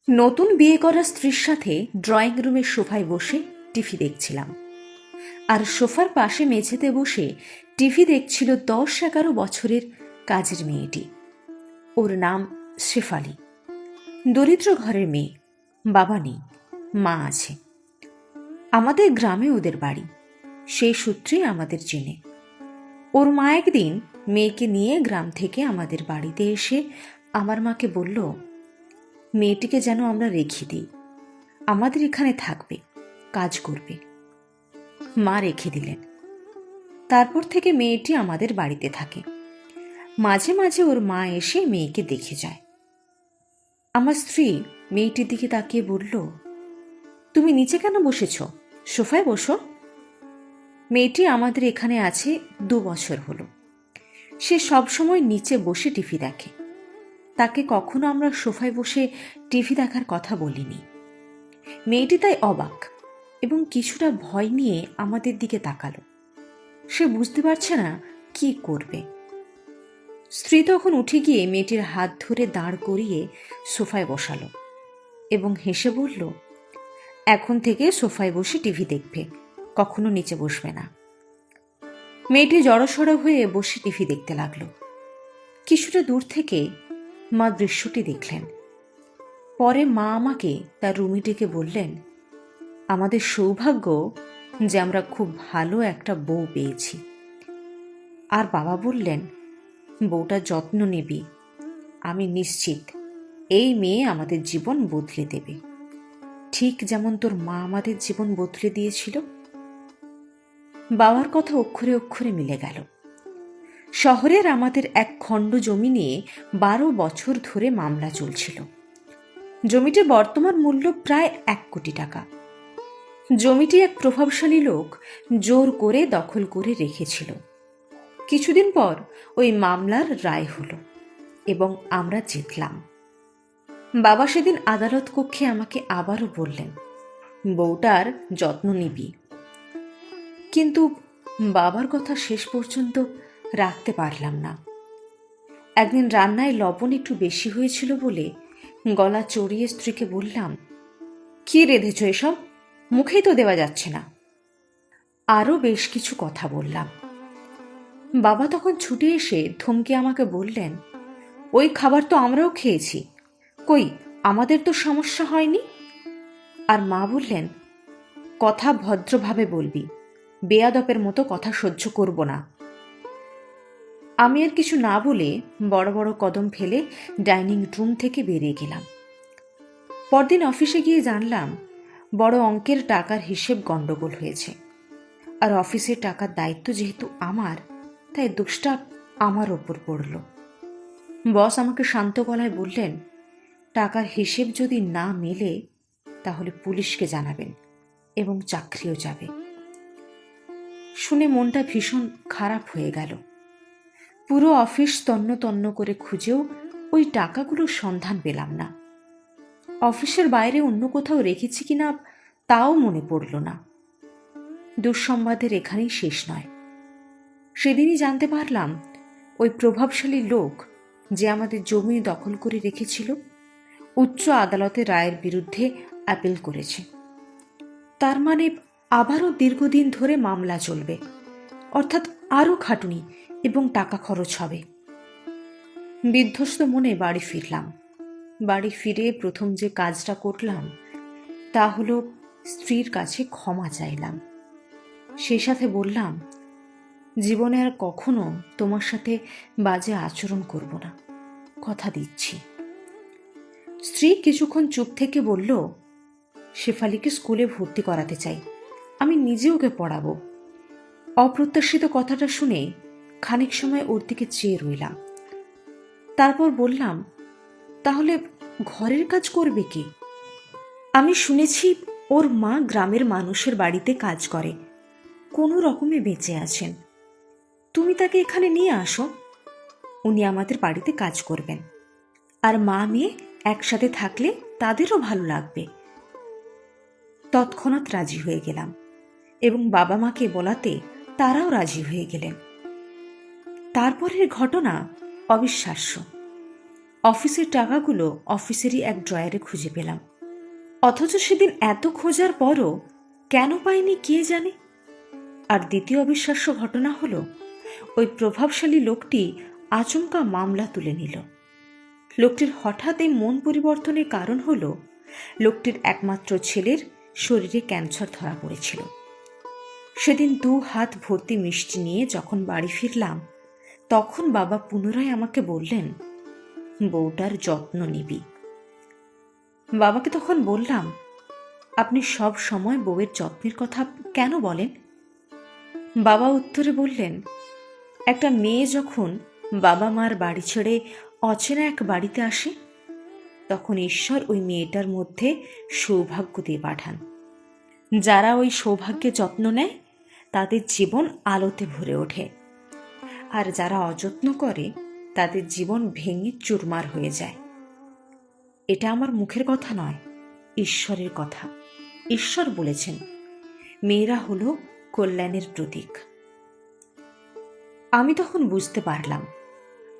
নতুন বিয়ে করা স্ত্রীর সাথে ড্রয়িং রুমের সোফায় বসে টিভি দেখছিলাম। আর সোফার পাশে মেঝেতে বসে টিভি দেখছিল 10-11 বছরের কাজের মেয়েটি। ওর নাম শেফালি। দরিদ্র ঘরের মেয়ে, বাবা নেই, মা আছে। আমাদের গ্রামে ওদের বাড়ি, সেই সূত্রে আমাদের চেনে। ওর মা একদিন মেয়েকে নিয়ে গ্রাম থেকে আমাদের বাড়িতে এসে আমার মাকে বলল, মেয়েটিকে যেন আমরা রেখে দিই, আমাদের এখানে থাকবে, কাজ করবে। মা রেখে দিলেন। তারপর থেকে মেয়েটি আমাদের বাড়িতে থাকে। মাঝে মাঝে ওর মা এসে মেয়েকে দেখে যায়। আমার স্ত্রী মেয়েটির দিকে তাকিয়ে বলল, তুমি নিচে কেন বসেছ? সোফায় বসো। মেয়েটি আমাদের এখানে আছে 2 বছর হলো। সে সবসময় নিচে বসে টিভি দেখে। তাকে কখনো আমরা সোফায় বসে টিভি দেখার কথা বলিনি। মেয়েটি তাই অবাক এবং কিছুটা ভয় নিয়ে আমাদের দিকে তাকালো। সে বুঝতে পারছে না কি করবে। স্ত্রী তখন উঠে গিয়ে মেয়েটির হাত ধরে দাঁড় করিয়ে সোফায় বসালো এবং হেসে বলল, এখন থেকে সোফায় বসে টিভি দেখবে, কখনো নিচে বসবে না। মেয়েটি জড়সড় হয়ে বসে টিভি দেখতে লাগলো। কিছুটা দূর থেকে মা দৃশ্যটি দেখলেন। পরে মা আমাকে তার রুমে ডেকে বললেন, আমাদের সৌভাগ্য যে আমরা খুব ভালো একটা বউ পেয়েছি। আর বাবা বললেন, বউটার যত্ন নিবি, আমি নিশ্চিত এই মেয়ে আমাদের জীবন বদলে দেবে, ঠিক যেমন তোর মা আমাদের জীবন বদলে দিয়েছিল। বাবার কথা অক্ষরে অক্ষরে মিলে গেল। শহরের আমাদের এক খণ্ড জমি নিয়ে 12 বছর ধরে মামলা চলছিল। জমিটির বর্তমান মূল্য প্রায় 1 কোটি টাকা। জমিটি এক প্রভাবশালী লোক জোর করে দখল করে রেখেছিল। কিছুদিন পর ওই মামলার রায় হলো এবং আমরা জিতলাম। বাবা সেদিন আদালত কক্ষে আমাকে আবারও বললেন, বউটার যত্ন নিবি। কিন্তু বাবার কথা শেষ পর্যন্ত রাখতে পারলাম না। একদিন রান্নায় লবণ একটু বেশি হয়েছিল বলে গলা চড়িয়ে স্ত্রীকে বললাম, কি রেঁধেছ এসব? মুখেই তো দেওয়া যাচ্ছে না। আরও বেশ কিছু কথা বললাম। বাবা তখন ছুটে এসে ধমকে আমাকে বললেন, ওই খাবার তো আমরাও খেয়েছি, কই আমাদের তো সমস্যা হয়নি। আর মা বললেন, কথা ভদ্রভাবে বলবি, বেয়াদপের মতো কথা সহ্য করব না। আমি আর কিছু না বলে বড় বড় কদম ফেলে ডাইনিং রুম থেকে বেরিয়ে গেলাম। পরদিন অফিসে গিয়ে জানলাম, বড় অঙ্কের টাকার হিসেব গন্ডগোল হয়েছে। আর অফিসের টাকার দায়িত্ব যেহেতু আমার, তাই দোষটা আমার ওপর পড়ল। বস আমাকে শান্ত গলায় বললেন, টাকার হিসেব যদি না মেলে তাহলে পুলিশকে জানাবেন এবং চাকরিও যাবে। শুনে মনটা ভীষণ খারাপ হয়ে গেল। পুরো অফিস তন্ন তন্ন করে খুঁজেও ওই টাকাগুলোর সন্ধান পেলাম না। অফিসের বাইরে অন্য কোথাও রেখেছি কিনা তাও মনে পড়ল না। দুঃসংবাদের এখানেই শেষ নয়। সেদিনই জানতে পারলাম, ওই প্রভাবশালী লোক যে আমাদের জমি দখল করে রেখেছিল, উচ্চ আদালতের রায়ের বিরুদ্ধে আপিল করেছে। তার মানে আবারও দীর্ঘদিন ধরে মামলা চলবে, অর্থাৎ আরও খাটুনি এবং টাকা খরচ হবে। বিধ্বস্ত মনে বাড়ি ফিরলাম। বাড়ি ফিরে প্রথম যে কাজটা করলাম তা হলো স্ত্রীর কাছে ক্ষমা চাইলাম। সেই সাথে বললাম, জীবনে আর কখনো তোমার সাথে বাজে আচরণ করব না, কথা দিচ্ছি। স্ত্রী কিছুক্ষণ চুপ থেকে বলল, শেফালিকে স্কুলে ভর্তি করাতে চাই, আমি নিজে ওকে পড়াবো। অপ্রত্যাশিত কথাটা শুনে খানিক সময় ওর দিকে চেয়ে রইলাম। তারপর বললাম, তাহলে ঘরের কাজ করবে কি? আমি শুনেছি ওর মা গ্রামের মানুষের বাড়িতে কাজ করে, কোনো রকমে বেঁচে আছেন। তুমি তাকে এখানে নিয়ে আসো, উনি আমাদের বাড়িতে কাজ করবেন। আর মা মেয়ে একসাথে থাকলে তাদেরও ভালো লাগবে। তৎক্ষণাৎ রাজি হয়ে গেলাম এবং বাবা মাকে বলাতে তারাও রাজি হয়ে গেলেন। তারপরের ঘটনা অবিশ্বাস্য। অফিসের টাকাগুলো অফিসেরই এক ড্রয়ারে খুঁজে পেলাম। অথচ সেদিন এত খোঁজার পরও কেন পাইনি কে জানে। আর দ্বিতীয় অবিশ্বাস্য ঘটনা হলো, ওই প্রভাবশালী লোকটি আচমকা মামলা তুলে নিল। লোকটির হঠাৎ এই মন পরিবর্তনের কারণ হলো, লোকটির একমাত্র ছেলের শরীরে ক্যান্সার ধরা পড়েছিল। সেদিন 2 হাত ভর্তি মিষ্টি নিয়ে যখন বাড়ি ফিরলাম, তখন বাবা পুনরায় আমাকে বললেন, বউটার যত্ন নিবি। বাবাকে তখন বললাম, আপনি সব সময় বউয়ের যত্নের কথা কেন বলেন? বাবা উত্তরে বললেন, একটা মেয়ে যখন বাবা মার বাড়ি ছেড়ে অচেনা এক বাড়িতে আসে, তখন ঈশ্বর ওই মেয়েটার মধ্যে সৌভাগ্য দিয়ে পাঠান। যারা ওই সৌভাগ্যের যত্ন নেয় তাদের জীবন আলোতে ভরে ওঠে, আর যারা অযত্ন করে তাদের জীবন ভেঙে চুরমার হয়ে যায়। এটা আমার মুখের কথা নয়, ঈশ্বরের কথা। ঈশ্বর বলেছেন, মেয়েরা হলো কল্যাণের প্রতীক। আমি তখন বুঝতে পারলাম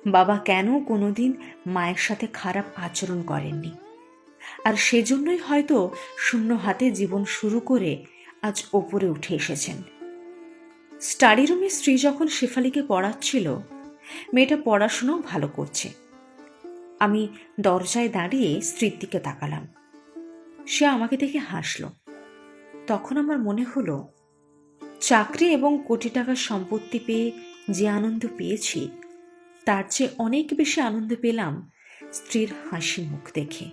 বাবা কেন কোনোদিন মায়ের সাথে খারাপ আচরণ করেননি, আর সেজন্যই হয়তো শূন্য হাতে জীবন শুরু করে আজ ওপরে উঠে এসেছেন। স্টাডি রুমে স্ত্রী যখন শেফালিকে পড়াচ্ছিল, মেয়েটা পড়াশোনাও ভালো করছে। আমি দরজায় দাঁড়িয়ে স্ত্রীর দিকে তাকালাম। সে আমাকে দেখে হাসল। তখন আমার মনে হলো, চাকরি এবং কোটি টাকার সম্পত্তি পেয়ে যে আনন্দ পেয়েছি, তার চেয়ে অনেক বেশি আনন্দ পেলাম স্ত্রীর হাসি মুখ দেখে।